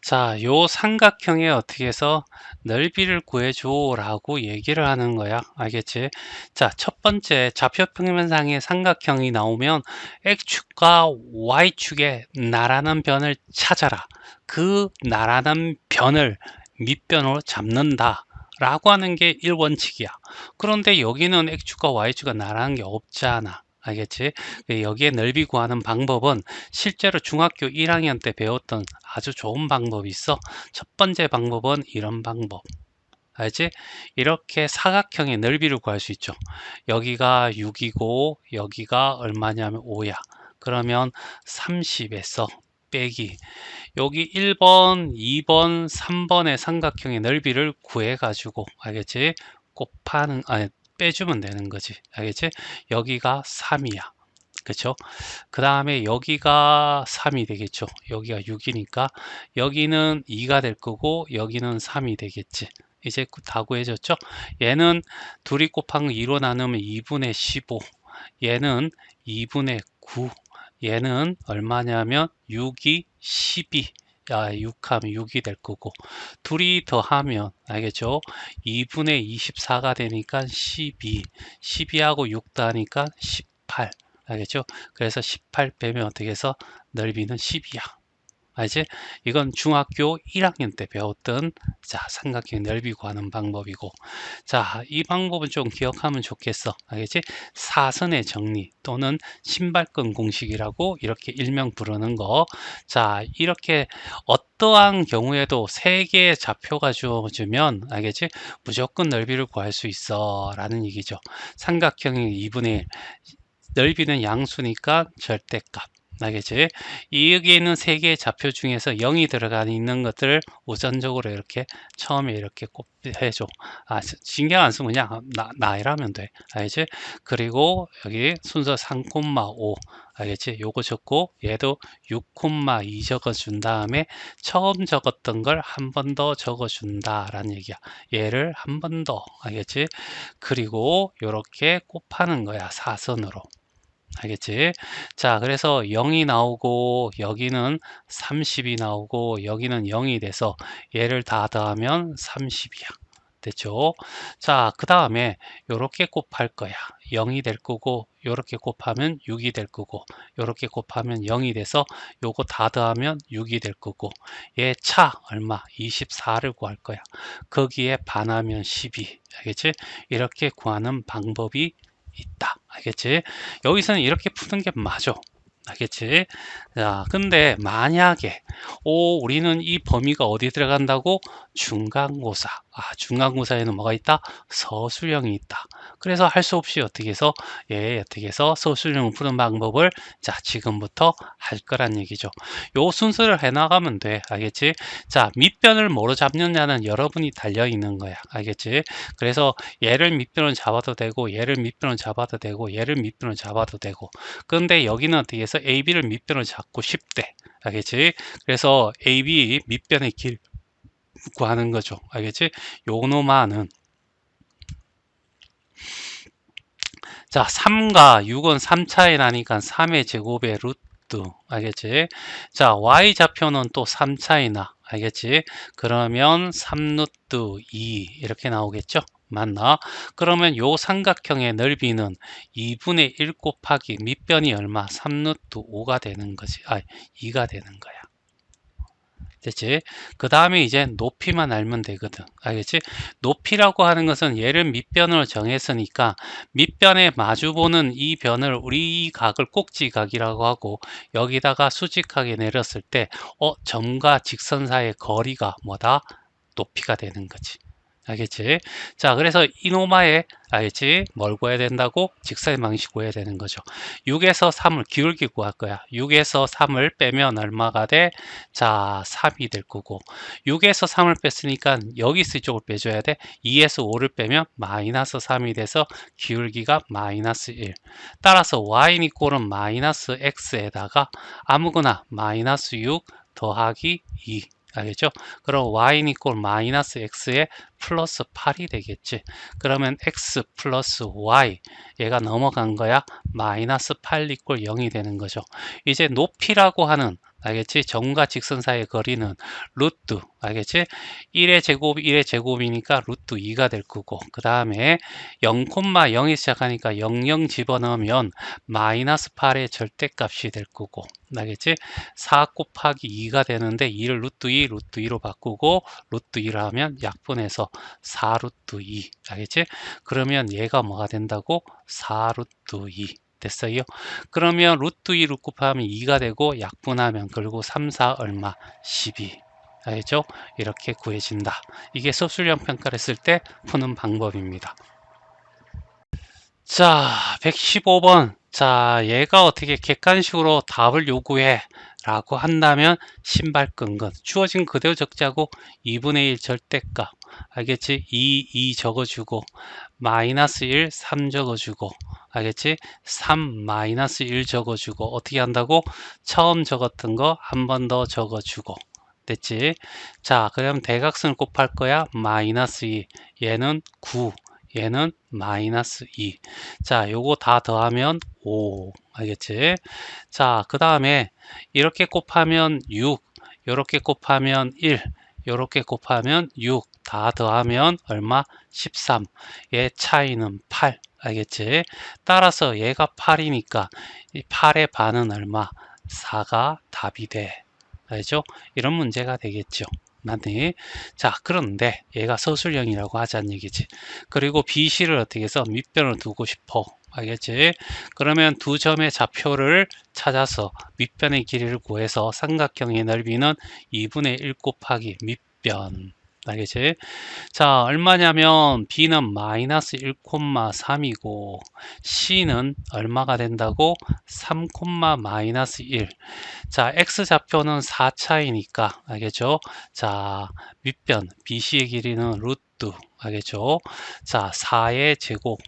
자, 요 삼각형에 어떻게 해서 넓이를 구해줘 라고 얘기를 하는 거야. 알겠지? 자, 첫 번째 좌표평면상의 삼각형이 나오면 X축과 Y축의 나란한 변을 찾아라. 그 나란한 변을 밑변으로 잡는다 라고 하는 게 1원칙이야. 그런데 여기는 X축과 Y축과 나란한 게 없잖아. 알겠지? 여기에 넓이 구하는 방법은 실제로 중학교 1학년 때 배웠던 아주 좋은 방법이 있어. 첫 번째 방법은 이런 방법. 알지? 이렇게 사각형의 넓이를 구할 수 있죠. 여기가 6이고 여기가 얼마냐면 5야. 그러면 30에서 빼기 여기 1번, 2번, 3번의 삼각형의 넓이를 구해 가지고 알겠지? 곱하는 아니 빼주면 되는 거지. 알겠지? 여기가 3이야. 그쵸? 그 다음에 여기가 3이 되겠죠. 여기가 6이니까 여기는 2가 될 거고 여기는 3이 되겠지. 이제 다 구해졌죠? 얘는 둘이 곱한 거 2로 나누면 2분의 15. 얘는 2분의 9. 얘는 얼마냐면 6이 12. 6하면 6이 될 거고 둘이 더하면 알겠죠? 2분의 24가 되니까 12. 12하고 6 더하니까 18. 알겠죠? 그래서 18 빼면 어떻게 해서 넓이는 10이야. 알지? 이건 중학교 1학년 때 배웠던 삼각형 넓이 구하는 방법이고 이 방법은 좀 기억하면 좋겠어. 알겠지? 사선의 정리 또는 신발끈 공식이라고 이렇게 일명 부르는 거. 이렇게 어떠한 경우에도 세 개의 좌표가 주어지면 알겠지? 무조건 넓이를 구할 수 있어 라는 얘기죠. 삼각형의 2분의 1 넓이는 양수니까 절대값. 알겠지? 여기에 있는 세 개의 좌표 중에서 0이 들어가 있는 것들을 우선적으로 이렇게 처음에 이렇게 꼭 해줘. 신경 안 쓰고 그냥 나이라면 돼. 알겠지? 그리고 여기 순서 3,5 알겠지? 요거 적고 얘도 6,2 적어준 다음에 처음 적었던 걸 한 번 더 적어준다 라는 얘기야. 얘를 한 번 더 알겠지? 그리고 이렇게 곱하는 거야. 사선으로. 알겠지? 그래서 0이 나오고 여기는 30이 나오고 여기는 0이 돼서 얘를 다 더하면 30이야. 됐죠? 그 다음에 요렇게 곱할 거야. 0이 될 거고 요렇게 곱하면 6이 될 거고 요렇게 곱하면 0이 돼서 요거 다 더하면 6이 될 거고 얘 차 얼마? 24를 구할 거야. 거기에 반하면 12. 알겠지? 이렇게 구하는 방법이 있다. 알겠지? 여기서는 이렇게 푸는 게 맞아. 알겠지? 근데 만약에 우리는 이 범위가 어디 들어간다고? 중간고사. 중간고사에는 뭐가 있다? 서술형이 있다. 그래서 할 수 없이 어떻게 해서 어떻게 해서 서술형을 푸는 방법을 지금부터 할 거란 얘기죠. 요 순서를 해 나가면 돼. 알겠지? 밑변을 뭐로 잡느냐는 여러분이 달려 있는 거야. 알겠지? 그래서 얘를 밑변으로 잡아도 되고 얘를 밑변으로 잡아도 되고 얘를 밑변으로 잡아도 되고 그런데 여기는 어떻게 해서 AB를 밑변으로 잡고 싶대. 알겠지? 그래서 AB 밑변의 길 구하는 거죠. 알겠지? 요노마는 3과 6은 3 차이 나니까 3의 제곱의 루트. 알겠지? Y 좌표는 또 3 차이 나. 알겠지? 그러면 3루트 2 이렇게 나오겠죠? 맞나? 그러면 요 삼각형의 넓이는 2분의 1 곱하기 밑변이 얼마? 3루트 5가 되는 거지. 2가 되는 거야. 됐지? 그 다음에 이제 높이만 알면 되거든. 알겠지? 높이라고 하는 것은 얘를 밑변으로 정했으니까 밑변에 마주보는 이 변을 우리 이 각을 꼭지각이라고 하고 여기다가 수직하게 내렸을 때 점과 직선 사이의 거리가 뭐다? 높이가 되는 거지. 알겠지? 그래서 이노마에 알겠지? 뭘 구해야 된다고? 직사의 방식 구해야 되는 거죠. 6에서 3을 기울기 구할 거야. 6에서 3을 빼면 얼마가 돼? 3이 될 거고 6에서 3을 뺐으니까 여기서 이쪽을 빼줘야 돼. 2에서 5를 빼면 마이너스 3이 돼서 기울기가 마이너스 1. 따라서 y는 꼴은 마이너스 x에다가 아무거나 마이너스 6 더하기 2. 알겠죠? 그럼 y는 이꼴 마이너스 x에 플러스 8이 되겠지. 그러면 x 플러스 y 얘가 넘어간 거야. 마이너스 8 이꼴 0이 되는 거죠. 이제 높이라고 하는 알겠지? 점과 직선 사이의 거리는 루트, 알겠지? 1의 제곱, 1의 제곱이니까 루트 2가 될 거고, 그 다음에 0,0에 시작하니까 00 집어넣으면 마이너스 8의 절대값이 될 거고, 알겠지? 4 곱하기 2가 되는데 2를 루트 2, 루트 2로 바꾸고 루트 2를 하면 약분해서 4 루트 2, 알겠지? 그러면 얘가 뭐가 된다고? 4 루트 2 됐어요. 그러면 루트 2를 곱하면 2가 되고 약분하면 그리고 3, 4 얼마? 12. 알겠죠? 이렇게 구해진다. 이게 서술형 평가를 했을 때 푸는 방법입니다. 자, 115번. 자, 얘가 어떻게 객관식으로 답을 요구해 라고 한다면 신발 끈건 주어진 그대로 적자고 2분의 1 절대값 알겠지? 2 적어주고 마이너스 1 3 적어주고 알겠지? 3 마이너스 1 적어주고 어떻게 한다고? 처음 적었던 거 한 번 더 적어주고 됐지? 자, 그럼 대각선을 곱할 거야. 마이너스 2 얘는 9 얘는 마이너스 2. 자, 요거 다 더하면 5. 알겠지? 자, 그 다음에 이렇게 곱하면 6, 이렇게 곱하면 1, 이렇게 곱하면 6, 다 더하면 얼마? 13. 얘 차이는 8. 알겠지? 따라서 얘가 8이니까 이 8의 반은 얼마? 4가 답이 돼. 알죠? 이런 문제가 되겠죠. 맞니? 자, 그런데 얘가 서술형이라고 하자는 얘기지. 그리고 BC를 어떻게 해서 밑변을 두고 싶어. 알겠지? 그러면 두 점의 좌표를 찾아서 밑변의 길이를 구해서 삼각형의 넓이는 2분의 1 곱하기 밑변. 알겠지? 자, 얼마냐면 B는 마이너스 1,3이고 C는 얼마가 된다고? 3, 마이너스 1. 자, X좌표는 4차이니까 알겠죠? 자, 밑변 BC의 길이는 루트 알겠죠? 자, 4의 제곱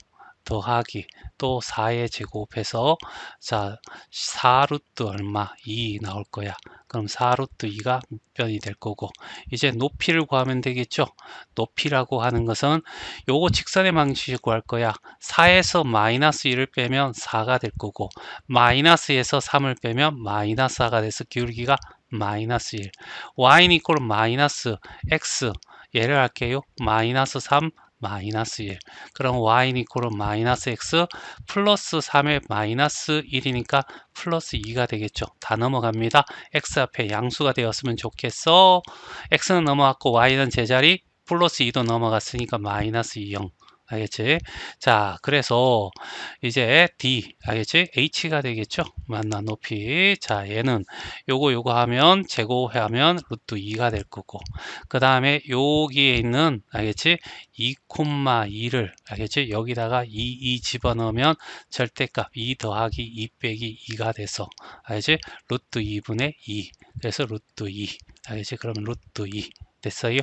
더하기 또 4의 제곱해서 자 4루트 얼마? 2 나올 거야. 그럼 4루트 2가 밑변이 될 거고 이제 높이를 구하면 되겠죠. 높이라고 하는 것은 요거 직선의 방식을 구할 거야. 4에서 마이너스 1을 빼면 4가 될 거고 마이너스에서 3을 빼면 마이너스 4가 돼서 기울기가 마이너스 1 y는 이꼴 마이너스 x 얘를 할게요. 마이너스 3 마이너스 1 그럼 y는 이꼴 마이너스 x 플러스 3의 마이너스 1이니까 플러스 2가 되겠죠. 다 넘어갑니다. x 앞에 양수가 되었으면 좋겠어. x는 넘어갔고 y는 제자리 플러스 2도 넘어갔으니까 마이너스 2, 0 알겠지? 자, 그래서 이제 D, 알겠지? H가 되겠죠? 만나 높이. 자, 얘는 요거 하면 제곱하면 루트 2가 될 거고. 그 다음에 여기에 있는, 알겠지? 2,2를, 알겠지? 여기다가 2 집어넣으면 절대값 2 더하기 2 빼기 2가 돼서, 알겠지? 루트 2분의 2. 그래서 루트 2. 알겠지? 그러면 루트 2. 됐어요?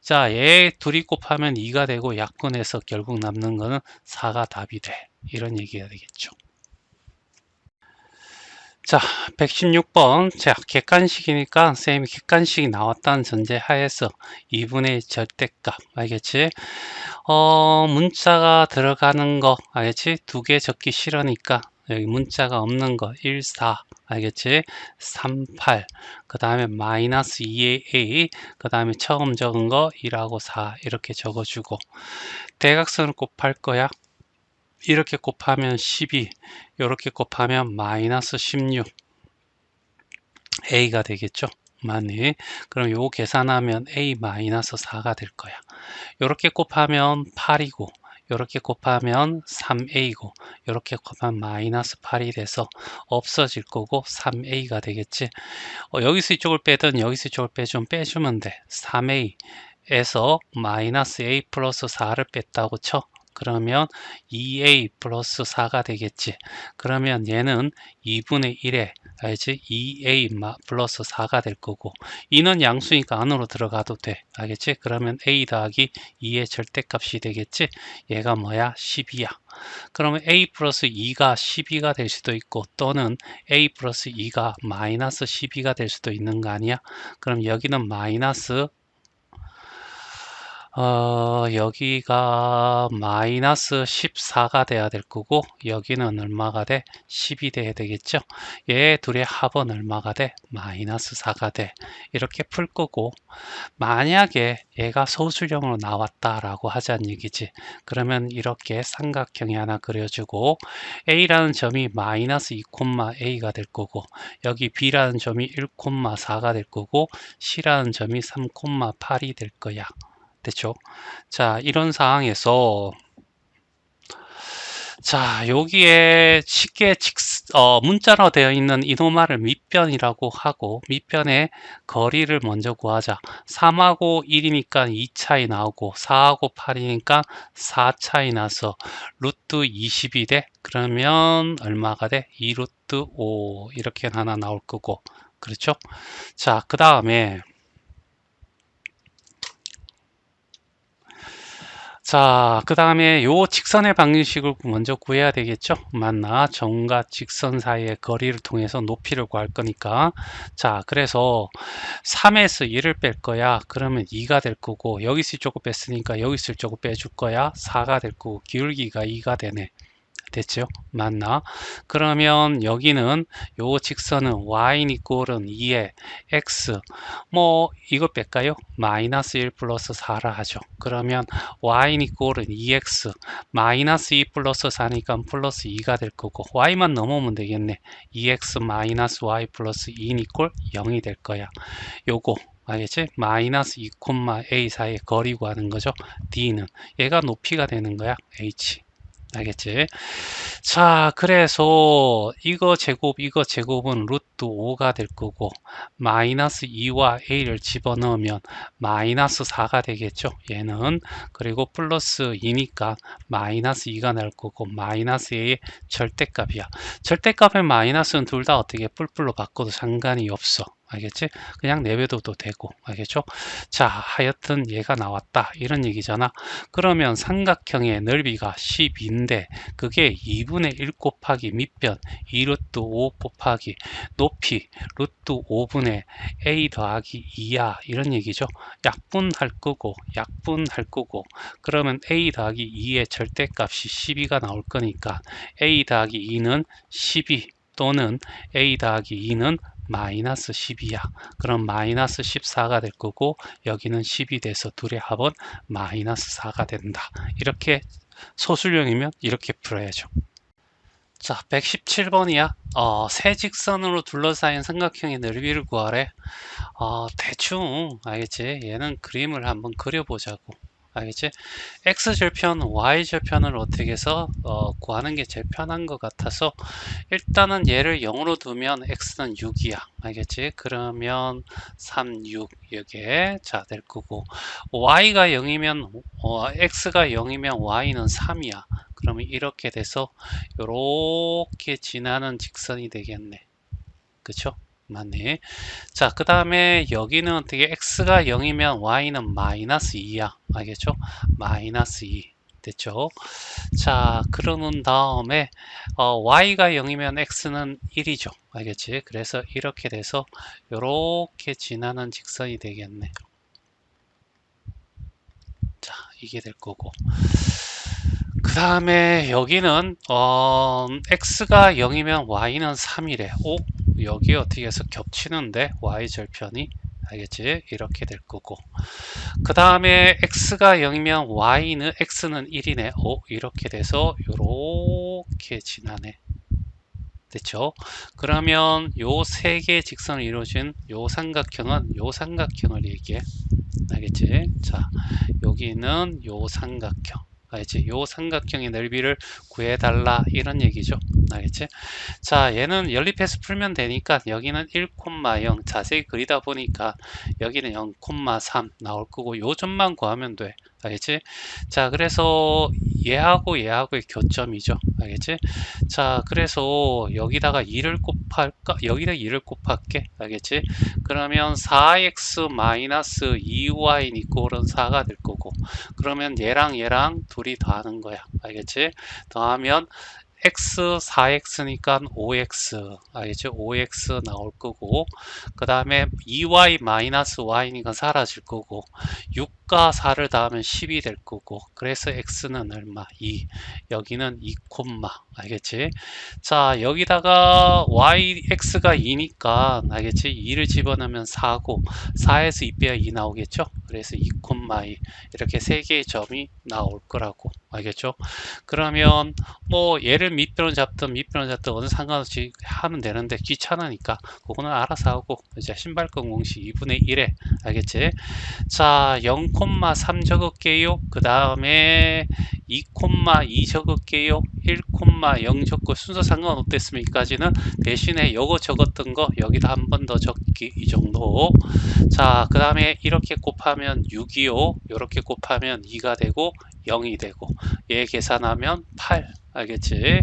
자, 얘 둘이 곱하면 2가 되고 약분해서 결국 남는 거는 4가 답이 돼. 이런 얘기가 되겠죠. 자, 116번. 자, 객관식이니까 쌤이 객관식이 나왔다는 전제 하에서 2분의 절대값. 알겠지? 문자가 들어가는 거. 알겠지? 두 개 적기 싫으니까 여기 문자가 없는 거 1, 4 알겠지? 3, 8 그 다음에 마이너스 2의 A 그 다음에 처음 적은 거 1하고 4 이렇게 적어주고 대각선을 곱할 거야. 이렇게 곱하면 12 이렇게 곱하면 마이너스 16 A가 되겠죠? 맞니? 그럼 요 계산하면 A 마이너스 4가 될 거야. 이렇게 곱하면 8이고 이렇게 곱하면 3a고 이렇게 곱하면 마이너스 8이 돼서 없어질 거고 3a가 되겠지. 여기서 이쪽을 빼든 여기서 이쪽을 빼주면 돼. 3a에서 마이너스 a 플러스 4를 뺐다고 쳐. 그러면 2a 플러스 4가 되겠지. 그러면 얘는 2분의 1에 알지? 2a 플러스 4가 될 거고 2는 양수니까 안으로 들어가도 돼. 알겠지? 그러면 a 더하기 2의 절대값이 되겠지? 얘가 뭐야? 10이야. 그러면 a 플러스 2가 12가 될 수도 있고 또는 a 플러스 2가 마이너스 12가 될 수도 있는 거 아니야? 그럼 여기는 마이너스 여기가 마이너스 14가 돼야 될 거고 여기는 얼마가 돼? 10이 돼야 되겠죠. 얘 둘의 합은 얼마가 돼? 마이너스 4가 돼. 이렇게 풀 거고, 만약에 얘가 소수령으로 나왔다라고 하자는 얘기지. 그러면 이렇게 삼각형이 하나 그려주고 A라는 점이 마이너스 2,A가 될 거고, 여기 B라는 점이 1,4가 될 거고, C라는 점이 3,8이 될 거야. 됐죠? 자, 이런 상황에서 자, 여기에 쉽게 문자로 되어 있는 이노마를 밑변이라고 하고, 밑변의 거리를 먼저 구하자. 3하고 1이니까 2 차이 나오고, 4하고 8이니까 4 차이 나서 루트 20이 돼. 그러면 얼마가 돼? 2 루트 5 이렇게 하나 나올 거고, 그렇죠? 자, 그 다음에 자, 그 다음에 요 직선의 방정식을 먼저 구해야 되겠죠? 맞나? 점과 직선 사이의 거리를 통해서 높이를 구할 거니까. 자, 그래서 3에서 1을 뺄 거야. 그러면 2가 될 거고, 여기 있을 쪽을 뺐으니까 여기 있을 쪽을 빼줄 거야. 4가 될 거고, 기울기가 2가 되네. 됐죠? 맞나? 그러면 여기는 요 직선은 y는 이꼴은 2에 x 뭐 이거 뺄까요? 마이너스 1 플러스 4라 하죠. 그러면 y는 이꼴은 2x 마이너스 2 플러스 4니까 플러스 2가 될 거고 y만 넘으면 되겠네. 2x 마이너스 y 플러스 2는 이꼴 0이 될 거야. 요거 알겠지? 마이너스 2,a 사이의 거리 구하는 거죠. d는 얘가 높이가 되는 거야. h 알겠지? 자, 그래서 이거 제곱은 루트 5가 될 거고 마이너스 2와 a를 집어넣으면 마이너스 4가 되겠죠. 얘는 그리고 플러스 2니까 마이너스 2가 나올 거고 마이너스 a의 절대값이야. 절대값의 마이너스는 둘 다 어떻게 뿔뿔로 바꿔도 상관이 없어. 알겠지? 그냥 내외도도 되고 알겠죠? 자, 하여튼 얘가 나왔다 이런 얘기잖아. 그러면 삼각형의 넓이가 12인데 그게 2분의 1 곱하기 밑변 2루트 5 곱하기 높이 루트 5분의 a 더하기 2야 이런 얘기죠. 약분할 거고 그러면 a 더하기 2의 절대값이 12가 나올 거니까 a 더하기 2는 12 또는 a 더하기 2는 마이너스 12야. 그럼 마이너스 14가 될 거고 여기는 10이 돼서 둘의 합은 마이너스 4가 된다. 이렇게 소수령이면 이렇게 풀어야죠. 자, 117번이야. 세 직선으로 둘러싸인 삼각형의 넓이를 구하래. 대충 알겠지? 얘는 그림을 한번 그려보자고. 알겠지? x절편, y절편을 어떻게 해서 구하는 게 제일 편한 것 같아서 일단은 얘를 0으로 두면 x는 6이야. 알겠지? 그러면 3, 6 여기에 자 될 거고 y가 0이면 x가 0이면 y는 3이야. 그러면 이렇게 돼서 이렇게 지나는 직선이 되겠네. 그쵸? 맞네. 자, 그 다음에 여기는 어떻게 x가 0이면 y는 마이너스 2야. 알겠죠? 마이너스 2. 됐죠? 자, 그러는 다음에 y가 0이면 x는 1이죠. 알겠지? 그래서 이렇게 돼서 이렇게 지나는 직선이 되겠네. 자, 이게 될 거고. 그 다음에 여기는 x가 0이면 y는 3이래. 오? 여기 어떻게 해서 겹치는데 y절편이 알겠지? 이렇게 될 거고 그 다음에 x가 0이면 x는 1이네. 오, 이렇게 돼서 이렇게 지나네. 됐죠? 그러면 요 세 개의 직선을 이루어진 요 삼각형을 얘기해. 알겠지? 자, 여기는 요 삼각형. 알겠지? 요 삼각형의 넓이를 구해달라 이런 얘기죠. 알겠지? 자, 얘는 연립해서 풀면 되니까 여기는 1,0 자세히 그리다 보니까 여기는 0,3 나올 거고 요 점만 구하면 돼. 알겠지? 자, 그래서 얘하고의 교점이죠. 알겠지? 자, 그래서 여기다가 2를 곱할까? 여기다 2를 곱할게. 알겠지? 그러면 4x-2y 이꼴은 4가 될 거고 그러면 얘랑 둘이 더하는 거야. 알겠지? 더하면 x 4x니까 5x 알겠죠? 5x 나올 거고 그 다음에 2y 마이너스 y니까 사라질 거고 6과 4를 더하면 10이 될 거고 그래서 x는 얼마? 2 여기는 2 콤마 알겠지? 자 여기다가 x가 2니까 알겠지? 2를 집어넣으면 4고 4에서 2 빼야 2 나오겠죠? 그래서 2 콤마 2 이렇게 세 개의 점이 나올 거라고 알겠죠? 그러면 뭐 얘를 밑변을 잡든 밑변을 잡든 어느 상관없이 하면 되는데 귀찮으니까 그거는 알아서 하고 이제 신발끈 공식 2분의 1에 알겠지? 자 0,3 적을게요. 그 다음에 2,2 적을게요. 1,0 적고 순서 상관없댔으면 여기까지는 대신에 요거 적었던 거 여기다 한 번 더 적기 이 정도. 자 그 다음에 이렇게 곱하면 6이요. 이렇게 곱하면 2가 되고 0이 되고 얘 계산하면 8 알겠지?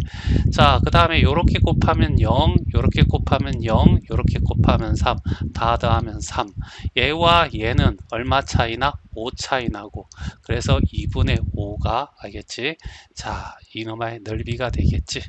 자 그 다음에 요렇게 곱하면 0 요렇게 곱하면 0 요렇게 곱하면 3 다 더하면 3 얘와 얘는 얼마 차이나? 5 차이 나고 그래서 2분의 5가 알겠지? 자 이놈의 넓이가 되겠지?